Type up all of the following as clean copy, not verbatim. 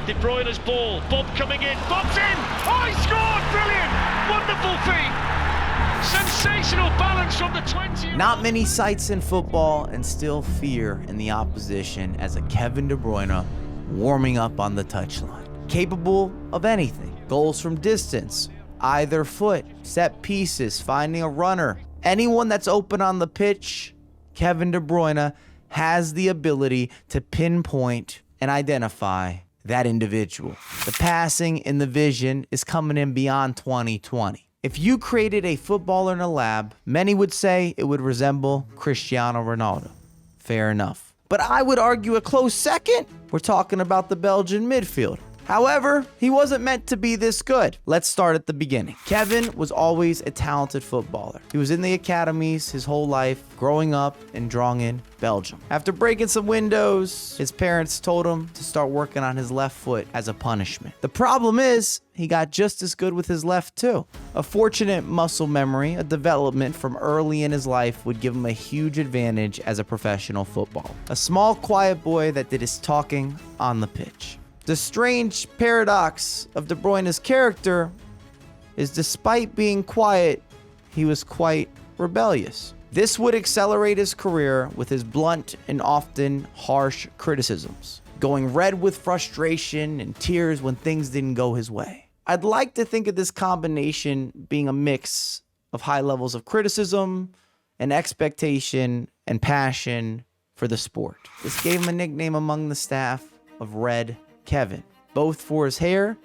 De Bruyne's ball, Bob coming in, Bob's in! Oh, he scored! Brilliant! Wonderful feat! Sensational balance from the 20. Not many sights in football instill fear in the opposition as a Kevin De Bruyne warming up on the touchline. Capable of anything. Goals from distance, either foot, set pieces, finding a runner. Anyone that's open on the pitch, Kevin De Bruyne has the ability to pinpoint and identify that individual. The passing and the vision is coming in beyond 2020. If you created a footballer in a lab, many would say it would resemble Cristiano Ronaldo. Fair enough. But I would argue a close second. We're talking about the Belgian midfielder. However, he wasn't meant to be this good. Let's start at the beginning. Kevin was always a talented footballer. He was in the academies his whole life, growing up in Drongen, Belgium. After breaking some windows, his parents told him to start working on his left foot as a punishment. The problem is, he got just as good with his left too. A fortunate muscle memory, a development from early in his life would give him a huge advantage as a professional footballer. A small, quiet boy that did his talking on the pitch. The strange paradox of De Bruyne's character is despite being quiet, he was quite rebellious. This would accelerate his career with his blunt and often harsh criticisms, going red with frustration and tears when things didn't go his way. I'd like to think of this combination being a mix of high levels of criticism and expectation and passion for the sport. This gave him a nickname among the staff of Red Kevin, both for his hair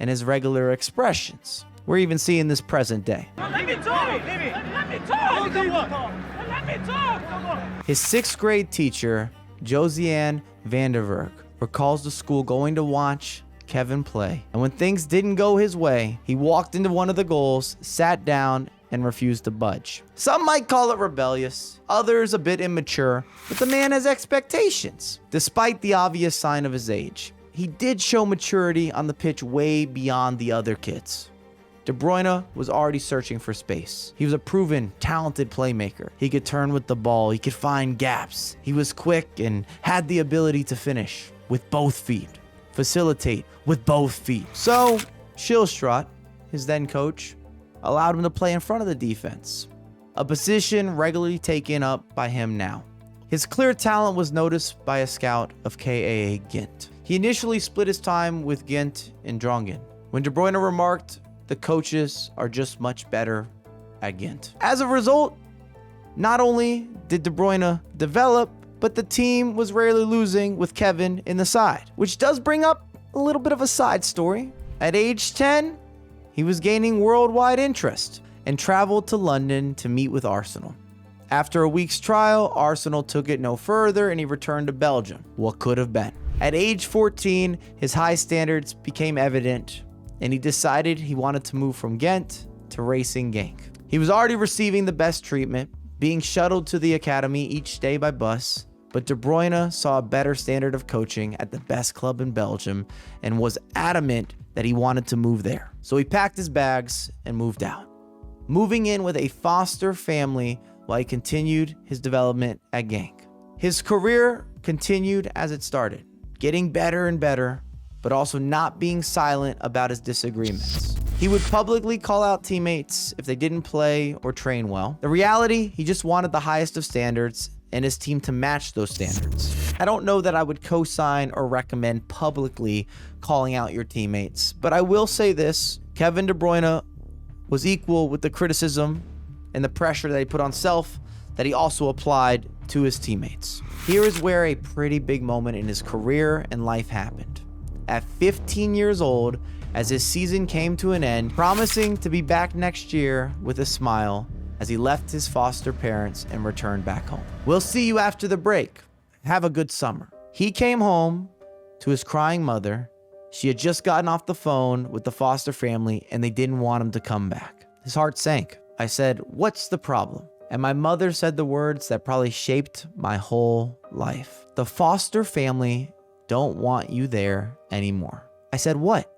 and his regular expressions. We're even seeing this present day. Let me talk! Let me talk! Let me talk! His 6th grade teacher, Josiane van der Verk, recalls the school going to watch Kevin play. And when things didn't go his way, he walked into one of the goals, sat down, and refused to budge. Some might call it rebellious, others a bit immature, but the man has expectations. Despite the obvious sign of his age, he did show maturity on the pitch way beyond the other kids. De Bruyne was already searching for space. He was a proven, talented playmaker. He could turn with the ball. He could find gaps. He was quick and had the ability to finish with both feet, facilitate with both feet. So, Schilstrot, his then coach, allowed him to play in front of the defense, a position regularly taken up by him now. His clear talent was noticed by a scout of KAA Ghent. He initially split his time with Ghent and Drongen, when De Bruyne remarked, "The coaches are just much better at Ghent." As a result, not only did De Bruyne develop, but the team was rarely losing with Kevin in the side, which does bring up a little bit of a side story. At age 10, he was gaining worldwide interest and traveled to London to meet with Arsenal. After a week's trial, Arsenal took it no further and he returned to Belgium. What could have been? At age 14, his high standards became evident and he decided he wanted to move from Ghent to Racing Genk. He was already receiving the best treatment, being shuttled to the academy each day by bus, but De Bruyne saw a better standard of coaching at the best club in Belgium and was adamant that he wanted to move there. So he packed his bags and moved out, moving in with a foster family while he continued his development at Genk. His career continued as it started, getting better and better, but also not being silent about his disagreements. He would publicly call out teammates if they didn't play or train well. The reality, he just wanted the highest of standards and his team to match those standards. I don't know that I would co-sign or recommend publicly calling out your teammates, but I will say this: Kevin De Bruyne was equal with the criticism and the pressure that he put on self that he also applied to his teammates. Here is where a pretty big moment in his career and life happened. At 15 years old, as his season came to an end, promising to be back next year with a smile as he left his foster parents and returned back home. We'll see you after the break. Have a good summer. He came home to his crying mother. She had just gotten off the phone with the foster family and they didn't want him to come back. His heart sank. I said, "What's the problem?" And my mother said the words that probably shaped my whole life. "The foster family don't want you there anymore." I said, "What?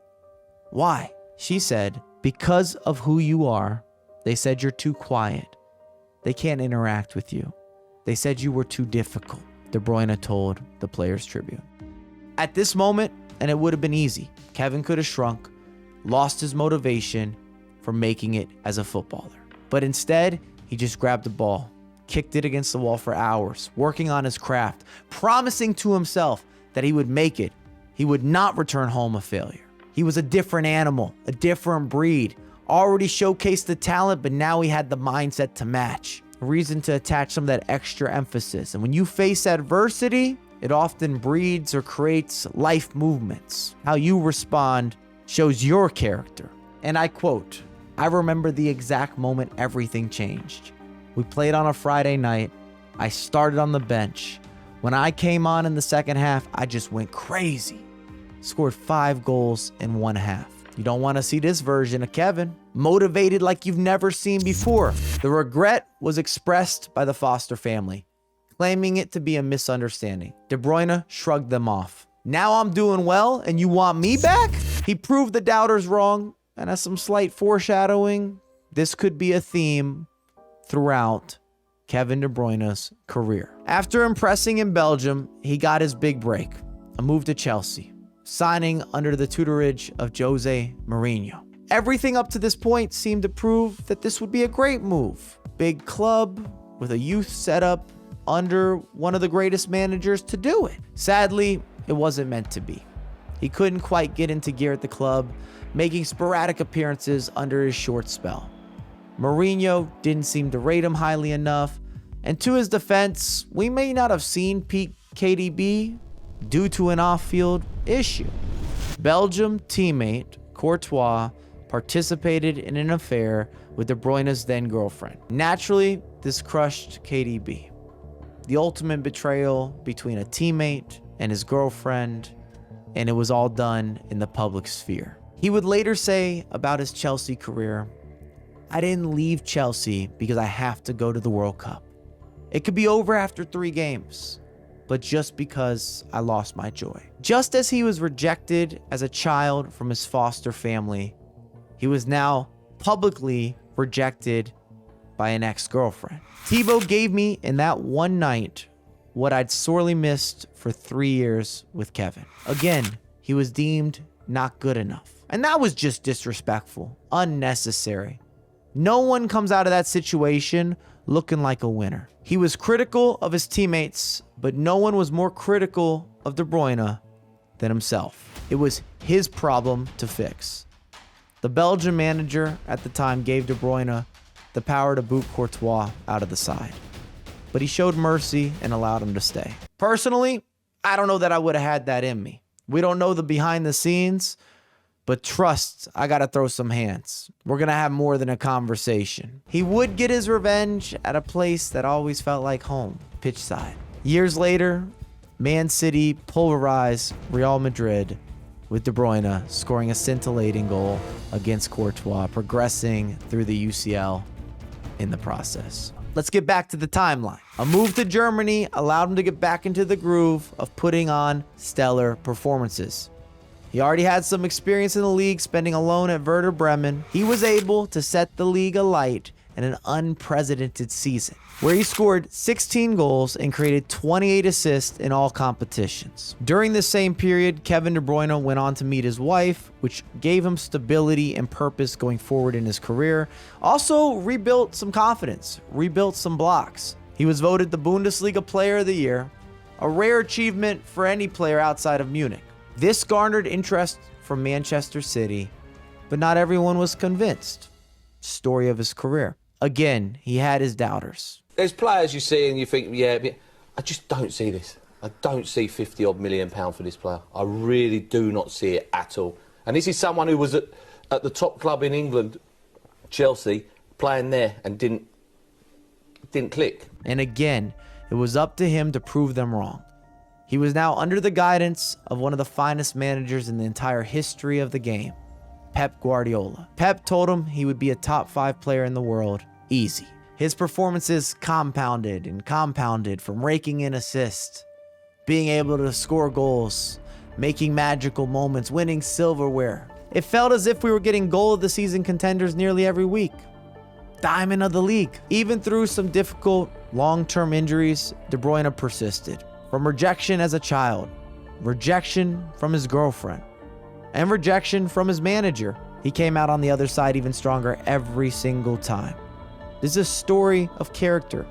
Why?" She said, "Because of who you are. They said you're too quiet. They can't interact with you. They said you were too difficult," De Bruyne told the Players Tribune. At this moment, and it would have been easy. Kevin could have shrunk, lost his motivation for making it as a footballer. But instead, he just grabbed the ball, kicked it against the wall for hours, working on his craft, promising to himself that he would make it. He would not return home a failure. He was a different animal, a different breed, already showcased the talent, but now he had the mindset to match, a reason to attach some of that extra emphasis. And when you face adversity, it often breeds or creates life movements. How you respond shows your character. And I quote, "I remember the exact moment everything changed. We played on a Friday night. I started on the bench. When I came on in the second half, I just went crazy. Scored 5 goals in 1 half. You don't want to see this version of Kevin. Motivated like you've never seen before." The regret was expressed by the Foster family, claiming it to be a misunderstanding. De Bruyne shrugged them off. "Now I'm doing well and you want me back?" He proved the doubters wrong, and as some slight foreshadowing, this could be a theme throughout Kevin De Bruyne's career. After impressing in Belgium, he got his big break, a move to Chelsea, signing under the tutorage of Jose Mourinho. Everything up to this point seemed to prove that this would be a great move. Big club with a youth setup under one of the greatest managers to do it. Sadly, it wasn't meant to be. He couldn't quite get into gear at the club, making sporadic appearances under his short spell. Mourinho didn't seem to rate him highly enough, and to his defense, we may not have seen peak KDB due to an off-field issue. Belgium teammate Courtois participated in an affair with De Bruyne's then-girlfriend. Naturally, this crushed KDB. The ultimate betrayal between a teammate and his girlfriend, and it was all done in the public sphere. He would later say about his Chelsea career, "I didn't leave Chelsea because I have to go to the World Cup. It could be over after 3 games, but just because I lost my joy." Just as he was rejected as a child from his foster family, he was now publicly rejected by an ex-girlfriend. Thibaut gave me in that one night what I'd sorely missed for 3 years with Kevin. Again, he was deemed not good enough. And that was just disrespectful, unnecessary. No one comes out of that situation looking like a winner. He was critical of his teammates, but no one was more critical of De Bruyne than himself. It was his problem to fix. The Belgian manager at the time gave De Bruyne the power to boot Courtois out of the side, but he showed mercy and allowed him to stay. Personally, I don't know that I would have had that in me. We don't know the behind the scenes, but trust, I gotta throw some hands. We're gonna have more than a conversation. He would get his revenge at a place that always felt like home, pitch side. Years later, Man City pulverized Real Madrid with De Bruyne scoring a scintillating goal against Courtois, progressing through the UCL in the process. Let's get back to the timeline. A move to Germany allowed him to get back into the groove of putting on stellar performances. He already had some experience in the league, spending a loan at Werder Bremen. He was able to set the league alight in an unprecedented season, where he scored 16 goals and created 28 assists in all competitions. During this same period, Kevin De Bruyne went on to meet his wife, which gave him stability and purpose going forward in his career. Also rebuilt some confidence, rebuilt some blocks. He was voted the Bundesliga Player of the Year, a rare achievement for any player outside of Munich. This garnered interest from Manchester City, but not everyone was convinced. Story of his career. Again, he had his doubters. There's players you see and you think, yeah, I just don't see this. I don't see £50-odd million for this player. I really do not see it at all. And this is someone who was at the top club in England, Chelsea, playing there and didn't click. And again, it was up to him to prove them wrong. He was now under the guidance of one of the finest managers in the entire history of the game, Pep Guardiola. Pep told him he would be a top 5 player in the world, easy. His performances compounded and compounded, from raking in assists, being able to score goals, making magical moments, winning silverware. It felt as if we were getting goal of the season contenders nearly every week. Diamond of the league. Even through some difficult long-term injuries, De Bruyne persisted. From rejection as a child, rejection from his girlfriend, and rejection from his manager. He came out on the other side even stronger every single time. This is a story of character,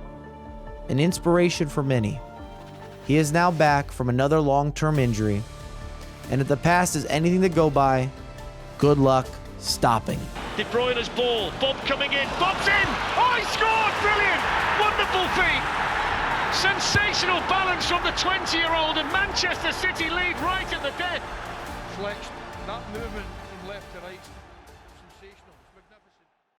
an inspiration for many. He is now back from another long-term injury, and if the past is anything to go by, good luck stopping. De Bruyne's ball, Bob coming in, Bob's in! Oh, he scored! Brilliant! Wonderful feat! Sensational balance from the 20-year-old, and Manchester City lead right at the death. Flexed that movement from left to right.